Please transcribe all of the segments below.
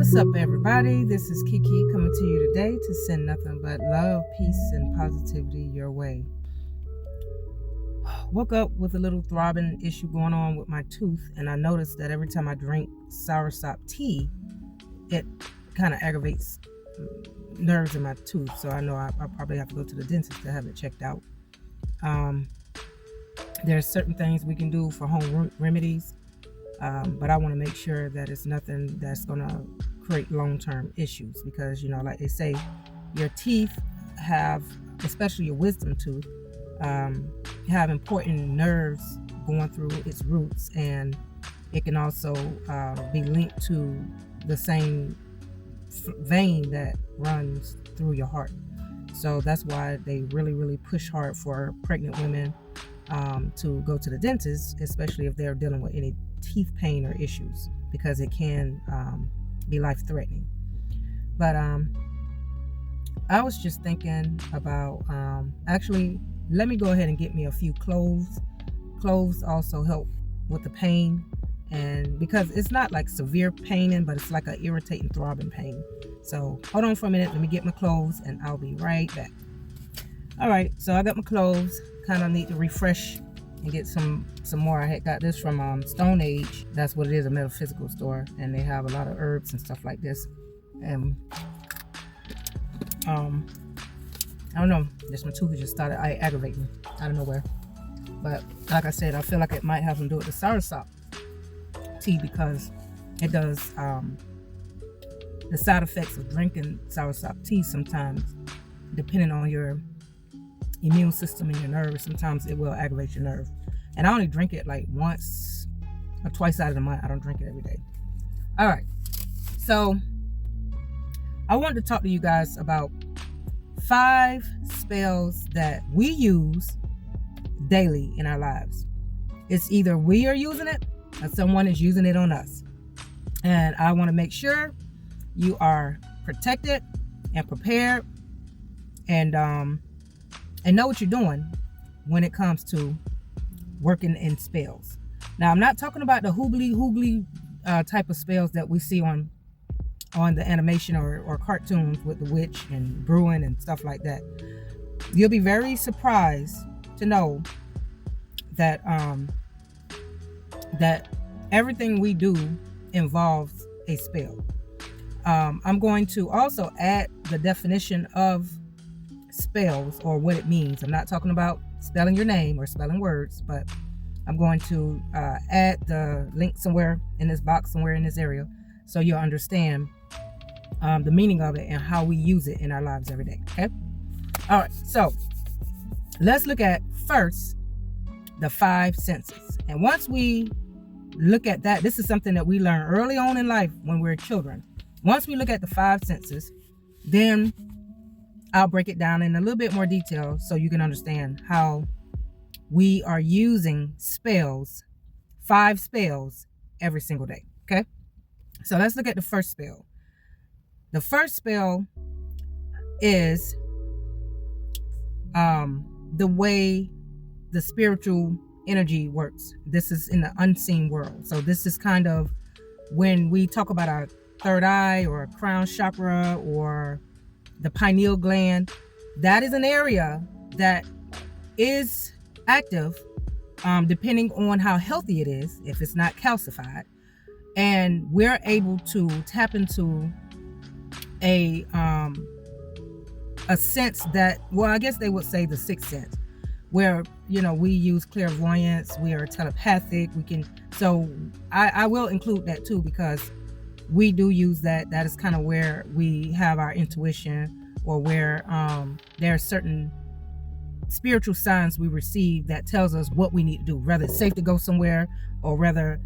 What's up, everybody? This is Kiki coming to you today to send nothing but love, peace, and positivity your way. Woke up with a little throbbing issue going on with my tooth, and I noticed that every time I drink soursop tea, it kind of aggravates nerves in my tooth. So I know I probably have to go to the dentist to have it checked out. There's certain things we can do for home remedies, but I want to make sure that it's nothing that's going to create long-term issues, because like they say, your teeth have, especially your wisdom tooth, have important nerves going through its roots, and it can also be linked to the same vein that runs through your heart. So that's why they really push hard for pregnant women to go to the dentist, especially if they're dealing with any teeth pain or issues, because it can be life-threatening. But I was just thinking about actually, let me go ahead and get me a few cloves. Cloves also help with the pain, and because it's not like severe paining, but it's like an irritating, throbbing pain. So hold on for a minute, let me get my cloves and I'll be right back. All right, so I got my cloves. Kind of need to refresh and get some more. I had got this from Stone Age. That's what it is, a metaphysical store, and they have a lot of herbs and stuff like this. And I don't know, this my tooth just started aggravating out of nowhere. But like I said, I feel like it might have something to do with the soursop tea, because it does the side effects of drinking soursop tea sometimes, depending on your immune system and your nerves, sometimes it will aggravate your nerve. And I only drink it like once or twice out of the month. I don't drink it every day. All right, so I wanted to talk to you guys about 5 spells that we use daily in our lives. It's either we are using it or someone is using it on us, and I want to make sure you are protected and prepared, and know what you're doing when it comes to working in spells. Now, I'm not talking about the hoogly type of spells that we see on the animation or cartoons with the witch and brewing and stuff like that. You'll be very surprised to know that that everything we do involves a spell. I'm going to also add the definition of spells, or what it means. I'm not talking about spelling your name or spelling words, but I'm going to add the link somewhere in this box, somewhere in this area, so you'll understand the meaning of it and how we use it in our lives every day. Okay? All right, so let's look at first the 5 senses. And once we look at that, this is something that we learn early on in life when we're children. Once we look at the 5 senses, then I'll break it down in a little bit more detail so you can understand how we are using spells, 5 spells, every single day. Okay? So let's look at the first spell. The first spell is the way the spiritual energy works. This is in the unseen world. So this is kind of when we talk about our third eye or crown chakra or the pineal gland. That is an area that is active depending on how healthy it is, if it's not calcified, and we're able to tap into a sense that, well, I guess they would say the sixth sense, where we use clairvoyance, we are telepathic, we can, so I will include that too, because we do use that. That is kind of where we have our intuition, or where there are certain spiritual signs we receive that tells us what we need to do, whether it's safe to go somewhere or whether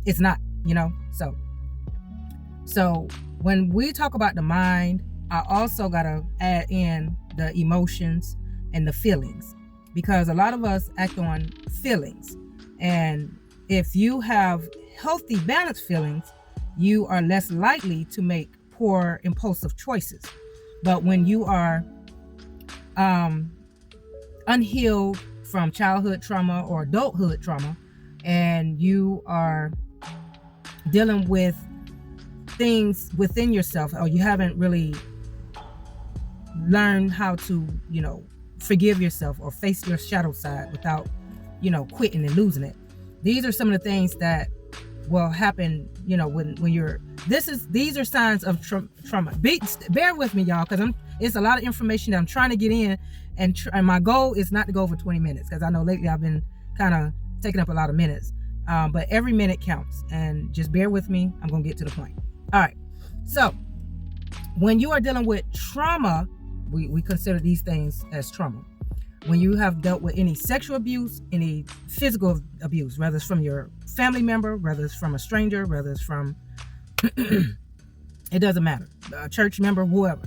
it's not, So when we talk about the mind, I also got to add in the emotions and the feelings, because a lot of us act on feelings. And if you have healthy, balanced feelings, you are less likely to make poor, impulsive choices. But when you are unhealed from childhood trauma or adulthood trauma, and you are dealing with things within yourself, or you haven't really learned how to, forgive yourself or face your shadow side without, quitting and losing it. These are some of the things that will happen, when you're, these are signs of trauma. Bear with me, y'all, because it's a lot of information that I'm trying to get in, and my goal is not to go over 20 minutes, because I know lately I've been kind of taking up a lot of minutes, but every minute counts, and just bear with me. I'm going to get to the point. All right. So when you are dealing with trauma, we consider these things as trauma. When you have dealt with any sexual abuse, any physical abuse, whether it's from your family member, whether it's from a stranger, whether it's from, it doesn't matter, a church member, whoever.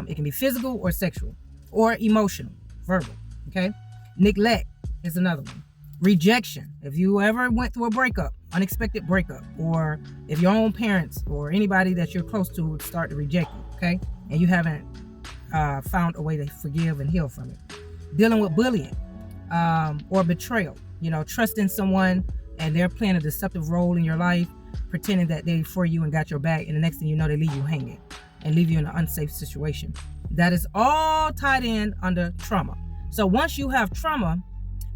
It can be physical or sexual or emotional, verbal, okay? Neglect is another one. Rejection. If you ever went through a breakup, unexpected breakup, or if your own parents or anybody that you're close to would start to reject you, okay? And you haven't found a way to forgive and heal from it. Dealing with bullying or betrayal, trusting someone and they're playing a deceptive role in your life, pretending that they for you and got your back, and the next thing you know, they leave you hanging and leave you in an unsafe situation. That is all tied in under trauma. So once you have trauma,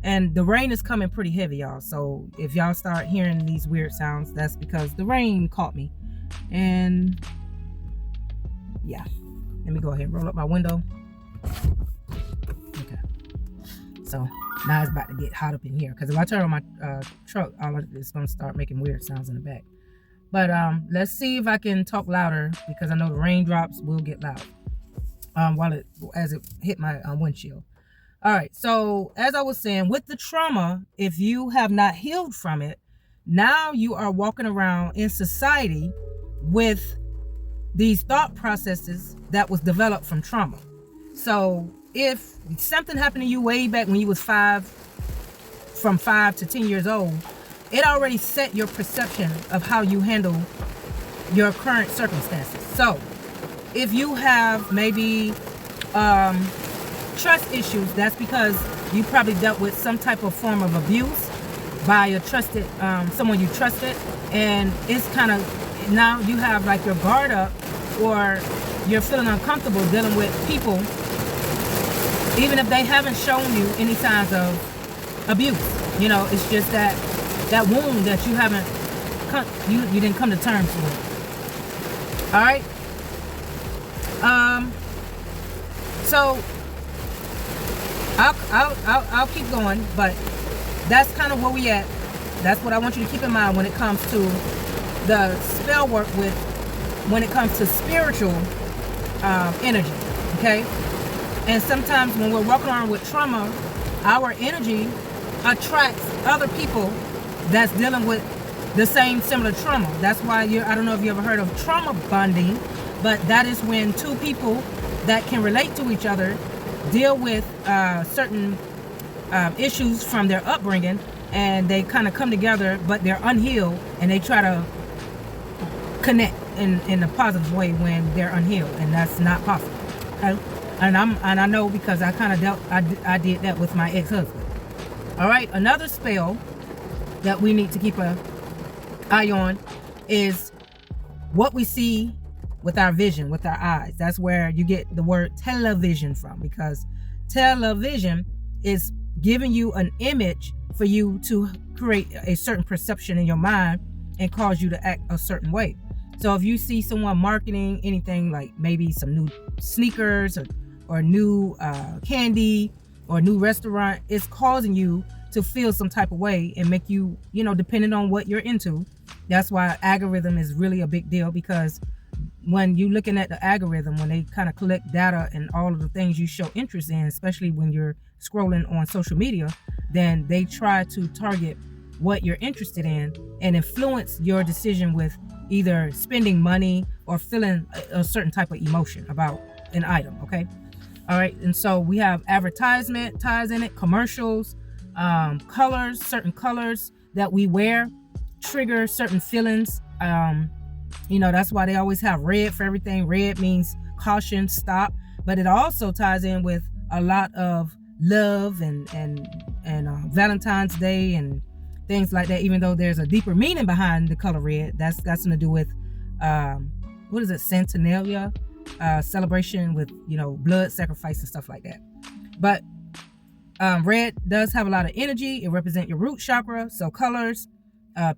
and the rain is coming pretty heavy, y'all, so if y'all start hearing these weird sounds, that's because the rain caught me. And yeah, let me go ahead and roll up my window. Okay, so now it's about to get hot up in here, because if I turn on my truck, it's going to start making weird sounds in the back. But let's see if I can talk louder, because I know the raindrops will get loud as it hit my windshield. All right, so as I was saying, with the trauma, if you have not healed from it, now you are walking around in society with these thought processes that was developed from trauma. So if something happened to you way back when you was from 5 to 10 years old, it already set your perception of how you handle your current circumstances. So if you have maybe trust issues, that's because you probably dealt with some type of form of abuse by a trusted someone you trusted, and it's kind of, now you have like your guard up, or you're feeling uncomfortable dealing with people even if they haven't shown you any signs of abuse. It's just that wound that you haven't you didn't come to terms with. All right. So I'll keep going, but that's kind of where we at. That's what I want you to keep in mind when it comes to the spell work when it comes to spiritual energy, okay? And sometimes when we're walking around with trauma, our energy attracts other people that's dealing with the same similar trauma. That's why I don't know if you ever heard of trauma bonding, but that is when two people that can relate to each other deal with certain issues from their upbringing, and they kind of come together, but they're unhealed, and they try to connect in a positive way when they're unhealed, and that's not possible. Okay? And I know, because I kind of I did that with my ex-husband. All right, another spell that we need to keep an eye on is what we see with our vision, with our eyes. That's where you get the word television from, because television is giving you an image for you to create a certain perception in your mind and cause you to act a certain way. So if you see someone marketing anything like maybe some new sneakers or new candy or new restaurant, it's causing you to feel some type of way and make you, depending on what you're into. That's why algorithm is really a big deal, because when you're looking at the algorithm, when they kind of collect data and all of the things you show interest in, especially when you're scrolling on social media, then they try to target what you're interested in and influence your decision with either spending money or feeling a certain type of emotion about an item. Okay. All right. And so we have advertisement ties in it, commercials, colors, certain colors that we wear trigger certain feelings. That's why they always have red for everything. Red means caution, stop, but it also ties in with a lot of love and Valentine's Day and things like that. Even though there's a deeper meaning behind the color red, that's got something to do with what is it, Centenalia celebration with, blood sacrifice and stuff like that. But red does have a lot of energy. It represents your root chakra. So colors,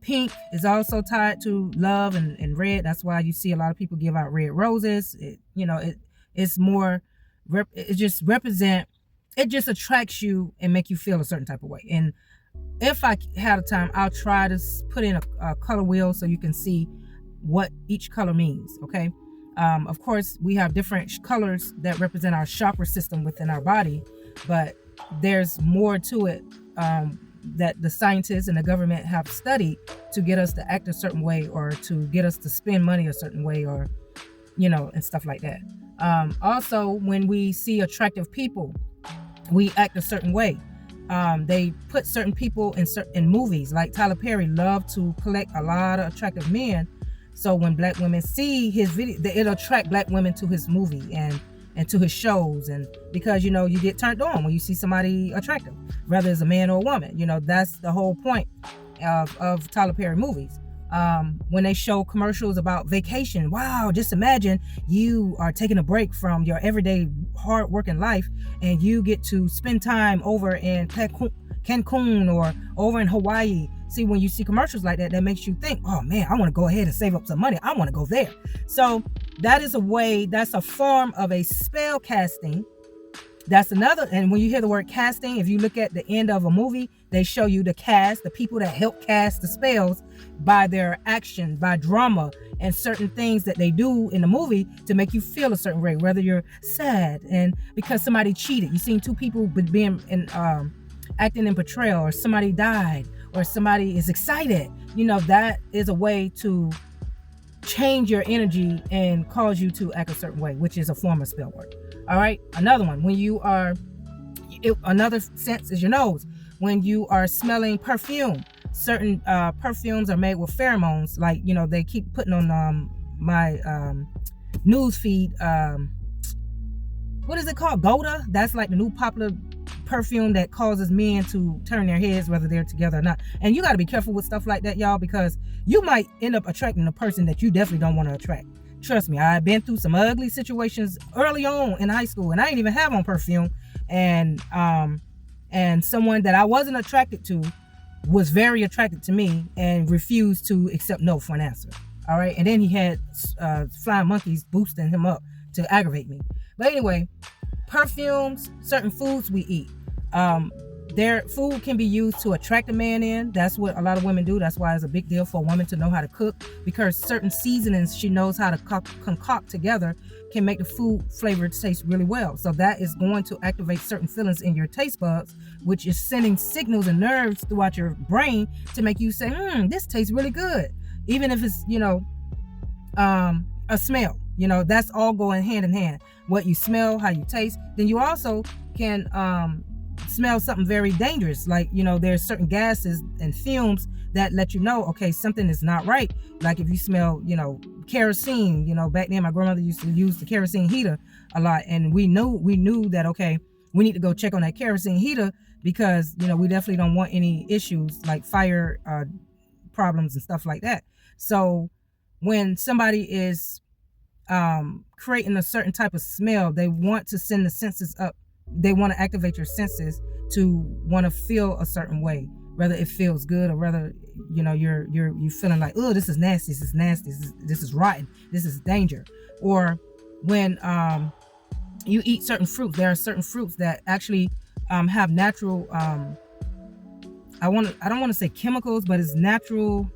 pink is also tied to love and red. That's why you see a lot of people give out red roses. It's more, it just attracts you and make you feel a certain type of way. And if I had a time, I'll try to put in a color wheel so you can see what each color means. Okay. Of course, we have different colors that represent our chakra system within our body, but there's more to it that the scientists and the government have studied to get us to act a certain way, or to get us to spend money a certain way, or and stuff like that. Also, when we see attractive people, we act a certain way. They put certain people in movies, like Tyler Perry loved to collect a lot of attractive men. So when black women see his video, it'll attract black women to his movie and to his shows. And because, you get turned on when you see somebody attractive, whether it's a man or a woman. That's the whole point of Tyler Perry movies. When they show commercials about vacation, wow, just imagine you are taking a break from your everyday hard working life and you get to spend time over in Cancun or over in Hawaii. See, when you see commercials like that, that makes you think, oh man, I want to go ahead and save up some money. I want to go there. So that's a form of a spell casting. That's another. And when you hear the word casting, if you look at the end of a movie, they show you the cast, the people that help cast the spells by their action, by drama and certain things that they do in the movie to make you feel a certain way, whether you're sad and because somebody cheated. You've seen two people being acting in betrayal, or somebody died, or somebody is excited. That is a way to change your energy and cause you to act a certain way, which is a form of spell work. All right. Another one, another sense is your nose. When you are smelling perfume, certain perfumes are made with pheromones. Like, they keep putting on my news feed. What is it called? Gouda. That's like the new popular perfume that causes men to turn their heads whether they're together or not. And you got to be careful with stuff like that, y'all, because you might end up attracting a person that you definitely don't want to attract. Trust me, I've been through some ugly situations early on in high school, and I didn't even have on perfume. And someone that I wasn't attracted to was very attracted to me and refused to accept no for an answer. All right. And then he had flying monkeys boosting him up to aggravate me. But anyway, perfumes, certain foods we eat. Their food can be used to attract a man in. That's what a lot of women do. That's why it's a big deal for a woman to know how to cook, because certain seasonings she knows how to concoct together can make the food flavor taste really well. So that is going to activate certain feelings in your taste buds, which is sending signals and nerves throughout your brain to make you say, this tastes really good. Even if it's, a smell, that's all going hand in hand. What you smell, how you taste. Then you also can smell something very dangerous. Like, there's certain gases and fumes that let you know, okay, something is not right. Like if you smell, kerosene, back then my grandmother used to use the kerosene heater a lot. And we knew that, okay, we need to go check on that kerosene heater because, we definitely don't want any issues like fire problems and stuff like that. So when somebody is creating a certain type of smell, they want to send the senses up. They want to activate your senses to want to feel a certain way, whether it feels good or whether you're feeling like, oh, this is nasty, this is rotten, this is danger. Or when you eat certain fruits, there are certain fruits that actually have natural I don't want to say chemicals, but it's natural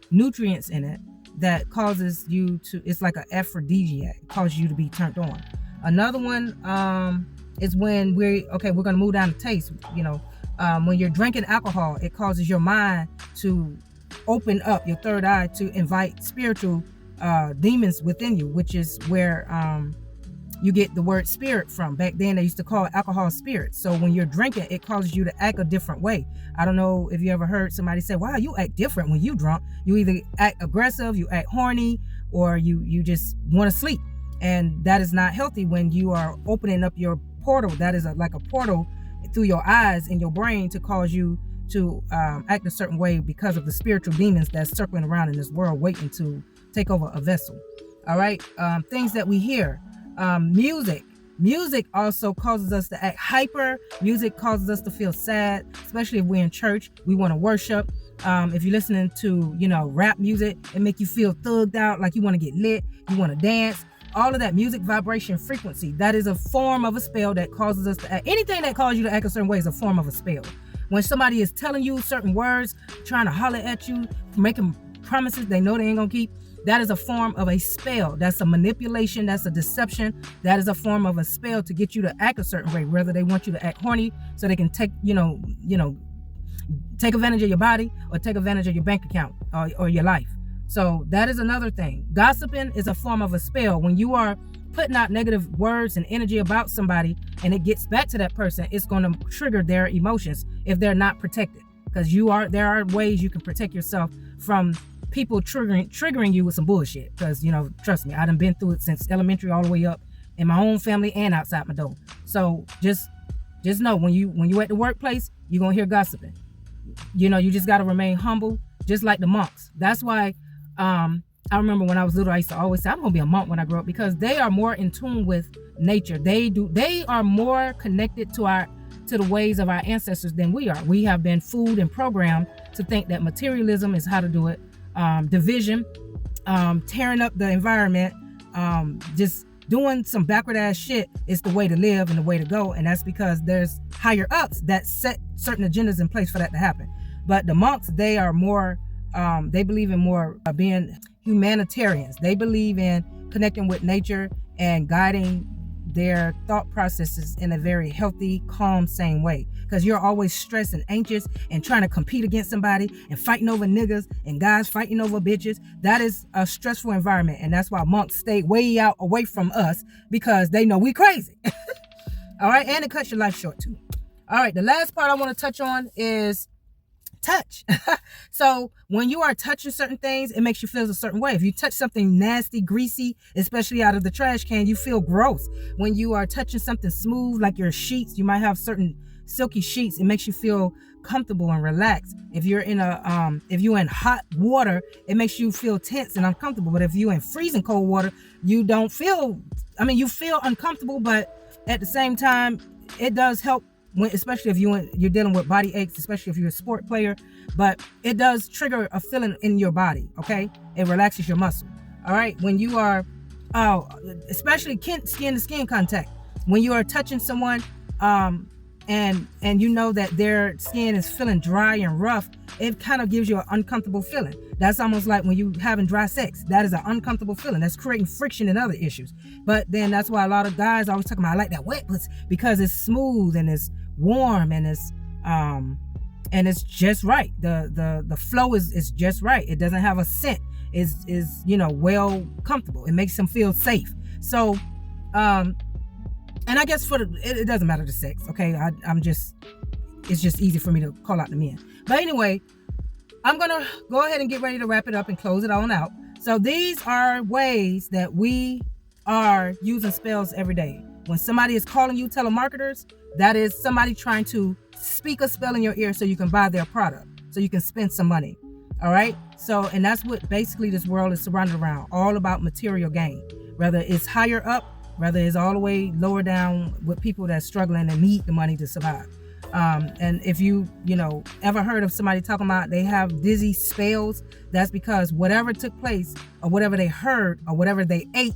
nutrients in it that causes you to, it's like an aphrodisiac, causes you to be turned on. Another one is when we're going to move down to taste. When you're drinking alcohol, it causes your mind to open up, your third eye, to invite spiritual demons within you, which is where you get the word spirit from. Back then, they used to call alcohol spirit. So when you're drinking, it causes you to act a different way. I don't know if you ever heard somebody say, wow, you act different when you drunk. You either act aggressive, you act horny, or you just want to sleep. And that is not healthy when you are opening up your portal. That is like a portal through your eyes and your brain to cause you to act a certain way because of the spiritual demons that's circling around in this world waiting to take over a vessel. All right. Things that we hear. Music also causes us to act hyper. Music causes us to feel sad, especially if we're in church. We want to worship. If you're listening to, rap music, it make you feel thugged out, like you want to get lit, you want to dance. All of that music, vibration, frequency, that is a form of a spell that causes us to act. Anything that causes you to act a certain way is a form of a spell. When somebody is telling you certain words, trying to holler at you, making promises they know they ain't gonna keep, that is a form of a spell. That's a manipulation. That's a deception. That is a form of a spell to get you to act a certain way. Whether they want you to act horny so they can take advantage of your body or take advantage of your bank account or your life. So that is another thing. Gossiping is a form of a spell. When you are putting out negative words and energy about somebody and it gets back to that person, it's going to trigger their emotions if they're not protected. Because there are ways you can protect yourself from people triggering you with some bullshit. Because, trust me, I done been through it since elementary all the way up in my own family and outside my door. So just know when you at the workplace, you're going to hear gossiping. You just got to remain humble, just like the monks. That's why I remember when I was little, I used to always say, I'm going to be a monk when I grow up, because they are more in tune with nature. They are more connected to the ways of our ancestors than we are. We have been fooled and programmed to think that materialism is how to do it. Division, tearing up the environment, just doing some backward ass shit is the way to live and the way to go. And that's because there's higher ups that set certain agendas in place for that to happen. But the monks, they are more, they believe in more being humanitarians. They believe in connecting with nature and guiding their thought processes in a very healthy, calm, sane way. Because you're always stressed and anxious and trying to compete against somebody and fighting over niggas and guys fighting over bitches. That is a stressful environment. And that's why monks stay way out away from us, because they know we crazy. All right. And it cuts your life short too. All right. The last part I want to touch on is touch. So when you are touching certain things, it makes you feel a certain way. If you touch something nasty, greasy, especially out of the trash can, you feel gross. When you are touching something smooth, like your sheets, you might have certain silky sheets. It makes you feel comfortable and relaxed. If you're in hot water, it makes you feel tense and uncomfortable. But if you're in freezing cold water, you feel uncomfortable, but at the same time, it does help. Especially if you're dealing with body aches, especially if you're a sport player, but it does trigger a feeling in your body. Okay, it relaxes your muscle. All right, when you are, especially skin to skin contact, when you are touching someone, and you know that their skin is feeling dry and rough, it kind of gives you an uncomfortable feeling. That's almost like when you having dry sex. That is an uncomfortable feeling. That's creating friction and other issues. But then that's why a lot of guys always talk about, I like that wet pussy, because it's smooth and it's warm and it's just right. The flow is just right. It doesn't have a scent. Is well comfortable. It makes them feel safe. So and I guess it doesn't matter the sex. Okay, it's just easy for me to call out the men. But anyway, I'm gonna go ahead and get ready to wrap it up and close it on out. So these are ways that we are using spells every day. When somebody is calling you telemarketers, that is somebody trying to speak a spell in your ear so you can buy their product, so you can spend some money. All right. So, and that's what basically this world is surrounded around, all about material gain, whether it's higher up, whether it's all the way lower down with people that's struggling and need the money to survive. And if you ever heard of somebody talking about they have dizzy spells, that's because whatever took place or whatever they heard or whatever they ate,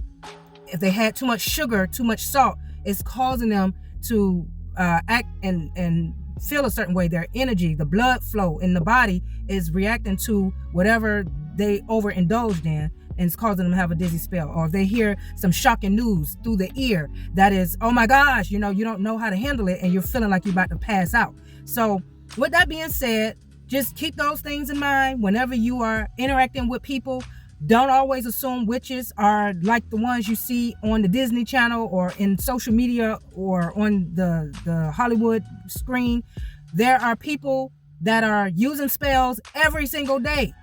if they had too much sugar, too much salt, it's causing them to act and feel a certain way. Their energy, the blood flow in the body is reacting to whatever they overindulged in, and it's causing them to have a dizzy spell. Or if they hear some shocking news through the ear that is, oh my gosh, you don't know how to handle it and you're feeling like you're about to pass out. So with that being said, just keep those things in mind whenever you are interacting with people. Don't always assume witches are like the ones you see on the Disney Channel or in social media or on the Hollywood screen. There are people that are using spells every single day.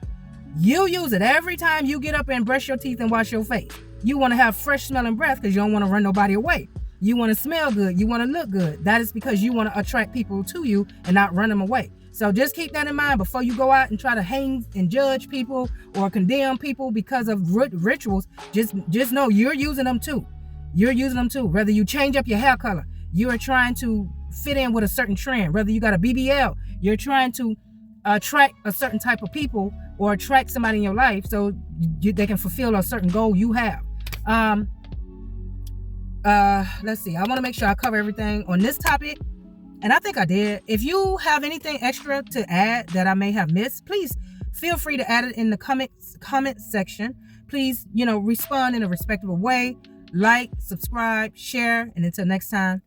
You use it every time you get up and brush your teeth and wash your face. You want to have fresh smelling breath because you don't want to run nobody away. You want to smell good. You want to look good. That is because you want to attract people to you and not run them away. So just keep that in mind before you go out and try to hang and judge people or condemn people because of rituals. Just know you're using them too. You're using them too. Whether you change up your hair color, you are trying to fit in with a certain trend. Whether you got a BBL, you're trying to attract a certain type of people or attract somebody in your life so they can fulfill a certain goal you have. Let's see. I want to make sure I cover everything on this topic. And I think I did. If you have anything extra to add that I may have missed, please feel free to add it in the comment section. Please, respond in a respectable way. Like, subscribe, share, and until next time,